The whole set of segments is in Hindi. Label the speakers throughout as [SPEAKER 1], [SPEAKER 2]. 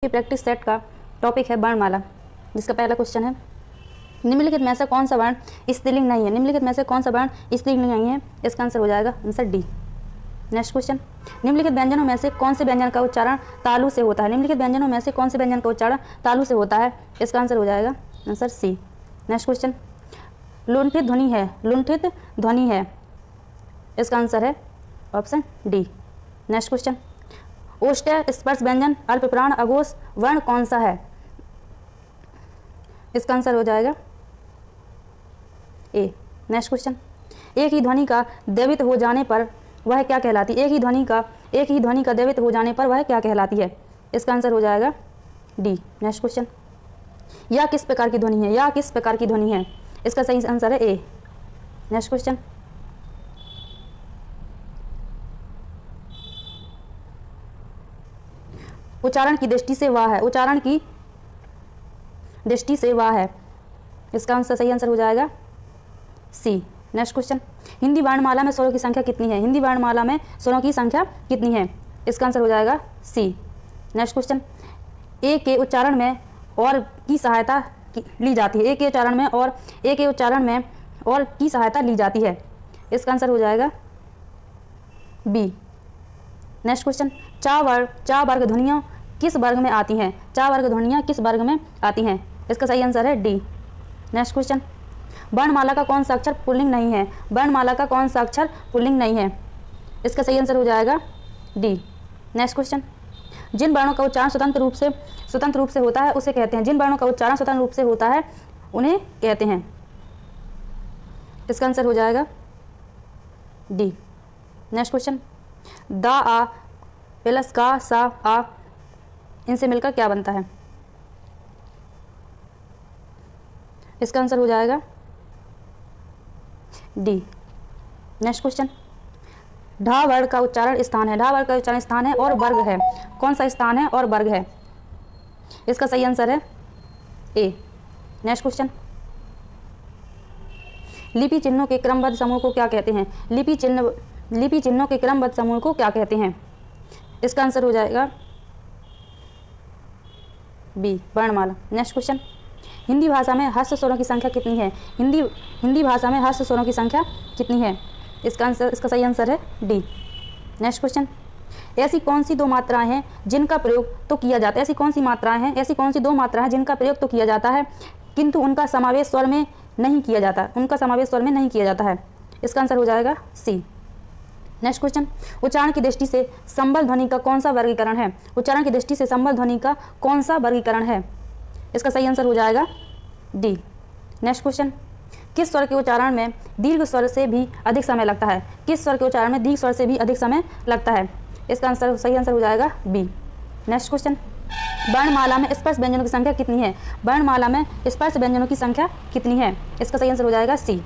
[SPEAKER 1] की प्रैक्टिस सेट का टॉपिक है वर्णमाला, जिसका पहला क्वेश्चन है निम्नलिखित में से कौन सा वर्ण स्त्रीलिंग नहीं है। निम्नलिखित में से कौन सा वर्ण स्त्रीलिंग नहीं है, इसका आंसर हो जाएगा आंसर डी। नेक्स्ट क्वेश्चन, निम्नलिखित व्यंजनों में से कौन से व्यंजन का उच्चारण तालु से होता है। निम्नलिखित व्यंजनों में से कौन से व्यंजन का उच्चारण तालु से होता है, इसका आंसर हो जाएगा आंसर सी। नेक्स्ट क्वेश्चन, लुंठित ध्वनि है, लुंठित ध्वनि है, इसका आंसर है ऑप्शन डी। नेक्स्ट क्वेश्चन, ओष्ठ्य स्पर्श व्यंजन अल्पप्राण अघोष वर्ण कौन सा है, इसका आंसर हो जाएगा ए। नेक्स्ट क्वेश्चन, एक ही ध्वनि का द्रवित हो जाने पर वह क्या कहलाती है। एक ही ध्वनि का द्रवित हो जाने पर वह क्या कहलाती है, इसका आंसर हो जाएगा डी। नेक्स्ट क्वेश्चन, यह किस प्रकार की ध्वनि है, यह किस प्रकार की ध्वनि है, इसका सही आंसर है ए। नेक्स्ट क्वेश्चन, उच्चारण की दृष्टि से वाह है, उच्चारण की दृष्टि से वाह है, इसका आंसर सही आंसर हो जाएगा सी। नेक्स्ट क्वेश्चन, हिंदी वर्णमाला में स्वरों की संख्या कितनी है। हिंदी वर्णमाला में स्वरों की संख्या कितनी है, इसका आंसर हो जाएगा सी। नेक्स्ट क्वेश्चन, ए के उच्चारण में और की सहायता ली जाती है। ए के उच्चारण में और की सहायता ली जाती है, इसका आंसर हो जाएगा बी। नेक्स्ट क्वेश्चन, चा वर्ग ध्वनियाँ किस वर्ग में आती हैं। चा वर्ग ध्वनियाँ किस वर्ग में आती हैं, इसका सही आंसर है डी। नेक्स्ट क्वेश्चन, वर्णमाला का कौन सा अक्षर पुल्लिंग नहीं है। वर्णमाला का कौन सा अक्षर पुल्लिंग नहीं है, इसका सही आंसर हो जाएगा डी। नेक्स्ट क्वेश्चन, जिन वर्णों का उच्चारण स्वतंत्र रूप से होता है उसे कहते हैं। जिन वर्णों का उच्चारण स्वतंत्र रूप से होता है उन्हें कहते हैं, इसका आंसर हो जाएगा डी। नेक्स्ट क्वेश्चन, दा आ प्लस का सा आ, इनसे मिलकर क्या बनता है, इसका आंसर हो जाएगा डी। नेक्स्ट क्वेश्चन, ढा वर्ग का उच्चारण स्थान है। ढा वर्ग का उच्चारण स्थान है और वर्ग है, कौन सा स्थान है और वर्ग है, इसका सही आंसर है ए। नेक्स्ट क्वेश्चन, लिपि चिन्हों के क्रमबद्ध समूह को क्या कहते हैं। लिपि चिन्हों के क्रमबद्ध समूह को क्या कहते हैं, इसका आंसर हो जाएगा बी, वर्णमाला। नेक्स्ट क्वेश्चन, हिंदी भाषा में हस्त स्वरों की संख्या कितनी है। हिंदी भाषा में हस्त स्वरों की संख्या कितनी है, इसका सही आंसर है डी। नेक्स्ट क्वेश्चन, ऐसी कौन सी दो मात्राएं हैं जिनका प्रयोग तो किया जाता है। ऐसी कौन सी दो मात्राएं हैं जिनका प्रयोग तो किया जाता है किंतु उनका समावेश स्वर में नहीं किया जाता है, इसका आंसर हो जाएगा सी। नेक्स्ट क्वेश्चन, उच्चारण की दृष्टि से संबल ध्वनि का कौन सा वर्गीकरण है। उच्चारण की दृष्टि से संबल ध्वनि का कौन सा वर्गीकरण है, इसका सही आंसर हो जाएगा डी। नेक्स्ट क्वेश्चन, किस स्वर के उच्चारण में दीर्घ स्वर से भी अधिक समय लगता है। किस स्वर के उच्चारण में दीर्घ स्वर से भी अधिक समय लगता है, इसका सही आंसर हो जाएगा बी। नेक्स्ट क्वेश्चन, वर्णमाला में स्पर्श व्यंजनों की संख्या कितनी है। वर्णमाला में स्पर्श व्यंजनों की संख्या कितनी है, इसका सही आंसर हो जाएगा सी।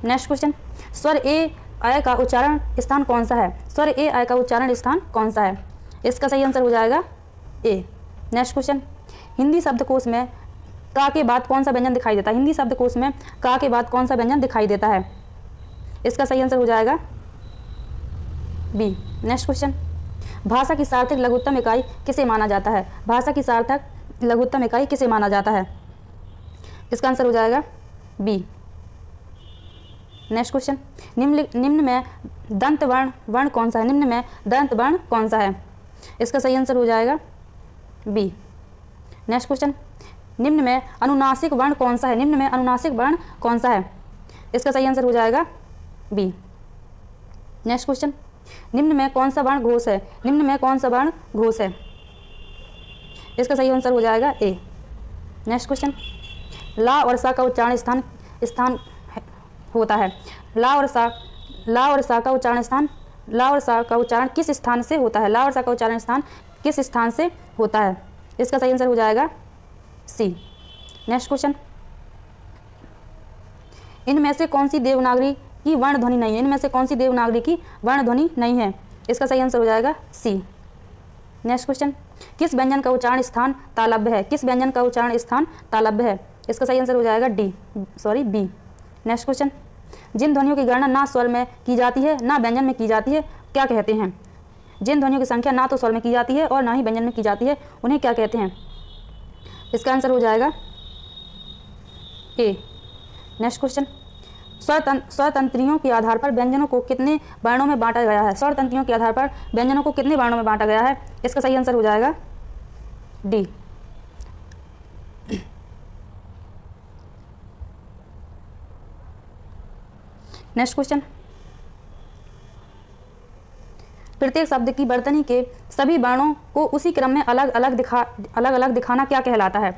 [SPEAKER 1] नेक्स्ट क्वेश्चन, स्वर ए आय का उच्चारण स्थान कौन सा है। स्वर ए आय का उच्चारण स्थान कौन सा है, इसका सही आंसर हो जाएगा ए। नेक्स्ट क्वेश्चन, हिंदी शब्दकोश में का के बाद कौन सा व्यंजन दिखाई देता है। हिंदी शब्दकोश में का के बाद कौन सा व्यंजन दिखाई देता है, इसका सही आंसर हो जाएगा बी। नेक्स्ट क्वेश्चन, भाषा की सार्थक लघुत्तम इकाई किसे माना जाता है। भाषा की सार्थक लघुत्तम इकाई किसे माना जाता है, इसका आंसर हो जाएगा बी। नेक्स्ट क्वेश्चन, निम्न में दंत वर्ण कौन सा है। निम्न में दंत वर्ण कौन सा है, इसका सही आंसर हो जाएगा बी। नेक्स्ट क्वेश्चन, निम्न में अनुनासिक वर्ण कौन सा है। निम्न में अनुनासिक वर्ण कौन सा है, इसका सही आंसर हो जाएगा बी। नेक्स्ट क्वेश्चन, निम्न में कौन सा वर्ण घोष है। निम्न में कौन सा वर्ण घोष है, इसका सही आंसर हो जाएगा ए। नेक्स्ट क्वेश्चन, ला और सा का उच्चारण स्थान होता है। ला और सा का उच्चारण किस स्थान से होता है। ला और सा का उच्चारण किस स्थान से होता है, इसका सही आंसर हो जाएगा सी। नेक्स्ट क्वेश्चन, इनमें से कौन सी देवनागरी की वर्ण ध्वनि नहीं है। इनमें से कौन सी देवनागरी की वर्ण ध्वनि नहीं है, इसका सही आंसर हो जाएगा सी। नेक्स्ट क्वेश्चन, किस व्यंजन का उच्चारण स्थान तालव्य है। किस व्यंजन का उच्चारण स्थान तालव्य है, इसका सही आंसर हो जाएगा बी। नेक्स्ट क्वेश्चन, जिन ध्वनियों की गणना ना स्वर में की जाती है ना व्यंजन में की जाती है क्या कहते हैं। जिन ध्वनियों की संख्या ना तो स्वर में की जाती है और ना ही व्यंजन में की जाती है उन्हें क्या कहते हैं? इसका आंसर हो जाएगा ए। नेक्स्ट क्वेश्चन, स्वरतंत्रियों के आधार पर व्यंजनों को कितने वर्णों में बांटा गया है? स्वरतंत्रियों के आधार पर व्यंजनों को कितने वर्णों में बांटा गया है? इसका सही आंसर हो जाएगा डी। नेक्स्ट क्वेश्चन, प्रत्येक शब्द की वर्तनी के सभी वर्णों को उसी क्रम में अलग अलग दिखाना क्या कहलाता है?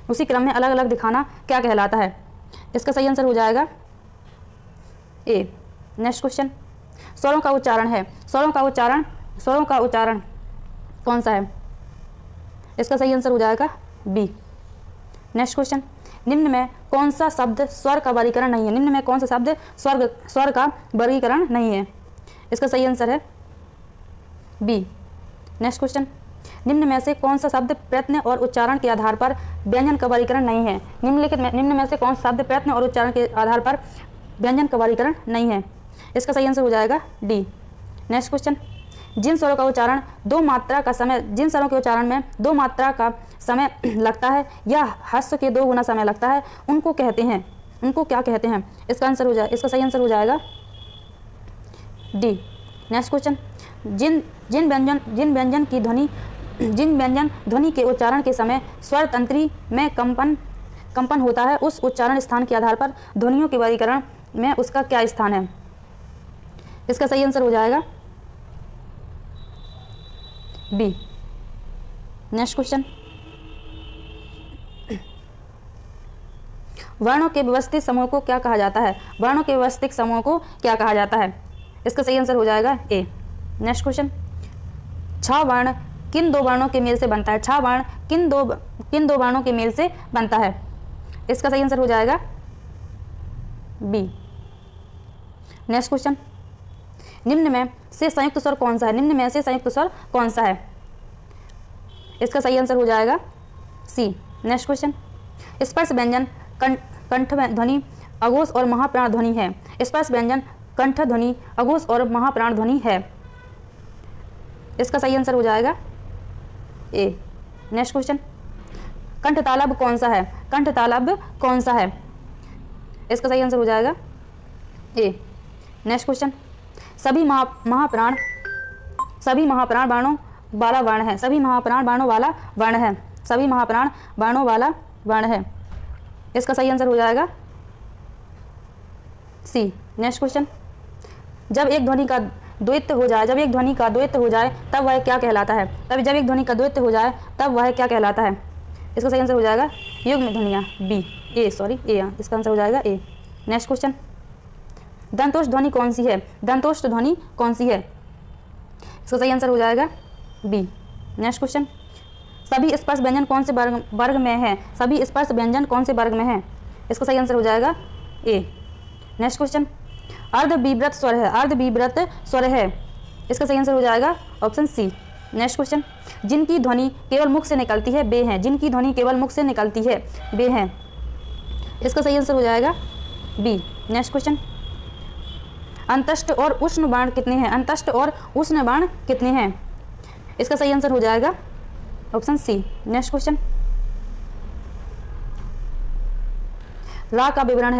[SPEAKER 1] उसी क्रम में अलग अलग दिखाना क्या कहलाता है? इसका सही आंसर हो जाएगा ए। नेक्स्ट क्वेश्चन, स्वरों का उच्चारण है, स्वरों का उच्चारण कौन सा है? इसका सही आंसर हो जाएगा बी। नेक्स्ट क्वेश्चन, निम्न में कौन सा शब्द स्वर का वर्गीकरण नहीं है? निम्न में कौन सा शब्द स्वर का वर्गीकरण नहीं है? इसका सही आंसर है बी। नेक्स्ट क्वेश्चन, निम्न में से कौन सा शब्द प्रयत्न और उच्चारण के आधार पर व्यंजन का वर्गीकरण नहीं है? निम्न में से कौन सा शब्द प्रयत्न और उच्चारण के आधार पर व्यंजन का वर्गीकरण नहीं है? इसका सही आंसर हो जाएगा डी। नेक्स्ट क्वेश्चन, जिन स्वरों का उच्चारण जिन स्वरों के उच्चारण में 2 मात्रा का समय लगता है या ह्रस्व के 2 गुना समय लगता है उनको क्या कहते हैं? इसका सही आंसर हो जाएगा डी। नेक्स्ट क्वेश्चन, जिन व्यंजन ध्वनि के उच्चारण के समय स्वर तंत्री में कंपन होता है उस उच्चारण स्थान के आधार पर ध्वनियों के वर्गीकरण में उसका क्या स्थान है? इसका सही आंसर हो जाएगा बी। नेक्स्ट क्वेश्चन, वर्णों के व्यवस्थित समूह को क्या कहा जाता है? वर्णों के व्यवस्थित समूह को क्या कहा जाता है? इसका सही आंसर हो जाएगा ए। नेक्स्ट क्वेश्चन, छ वर्ण किन 2 वर्णों के मेल से बनता है? छ वर्ण किन दो वर्णों के मेल से बनता है? इसका सही आंसर हो जाएगा बी। नेक्स्ट क्वेश्चन, निम्न में से संयुक्त स्वर कौन सा है? निम्न में से संयुक्त स्वर कौन सा है? इसका सही आंसर हो जाएगा सी। नेक्स्ट क्वेश्चन, स्पर्श व्यंजन कंठ ध्वनि अघोष और महाप्राण ध्वनि है। स्पर्श व्यंजन कंठ ध्वनि अघोष और महाप्राण ध्वनि है। इसका सही आंसर हो जाएगा ए। नेक्स्ट क्वेश्चन, कंठ तालब कौन सा है? कंठ तालब कौन सा है? इसका सही आंसर हो जाएगा ए। नेक्स्ट क्वेश्चन, सभी महाप्राण बाणों वाला वर्ण है। सभी महाप्राण बाणों वाला वर्ण है। सभी महाप्राण बाणों वाला वर्ण है। इसका सही आंसर हो जाएगा सी। नेक्स्ट क्वेश्चन, जब एक ध्वनि का द्वैत हो जाए तब वह क्या कहलाता है? जब एक ध्वनि का द्वैत हो जाए तब वह क्या कहलाता है? इसका सही आंसर हो जाएगा युग्म ध्वनियाँ बी। इसका आंसर हो जाएगा ए। नेक्स्ट क्वेश्चन, दंतोष्ठ ध्वनि कौन सी है? दंतोष्ठ ध्वनि कौन सी है? इसका सही आंसर हो जाएगा बी। नेक्स्ट क्वेश्चन, सभी स्पर्श व्यंजन कौन से वर्ग में है? सभी स्पर्श व्यंजन कौन से वर्ग में है? इसका सही आंसर हो जाएगा ए। नेक्स्ट क्वेश्चन, अर्धविव्रत स्वर है। इसका सही आंसर हो जाएगा ऑप्शन सी। नेक्स्ट क्वेश्चन, जिनकी ध्वनि केवल मुख से निकलती है वे हैं। जिनकी ध्वनि केवल मुख से निकलती है वे हैं। इसका सही आंसर हो जाएगा बी। नेक्स्ट क्वेश्चन, अंतस्थ और उष्ण बाण कितने हैं? अंतस्थ और उष्ण बाण कितने हैं? इसका सही आंसर हो जाएगा ऑप्शन सी। नेक्स्ट क्वेश्चन, रा का विवरण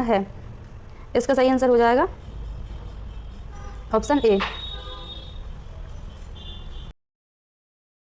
[SPEAKER 1] है। इसका सही आंसर हो जाएगा ऑप्शन ए।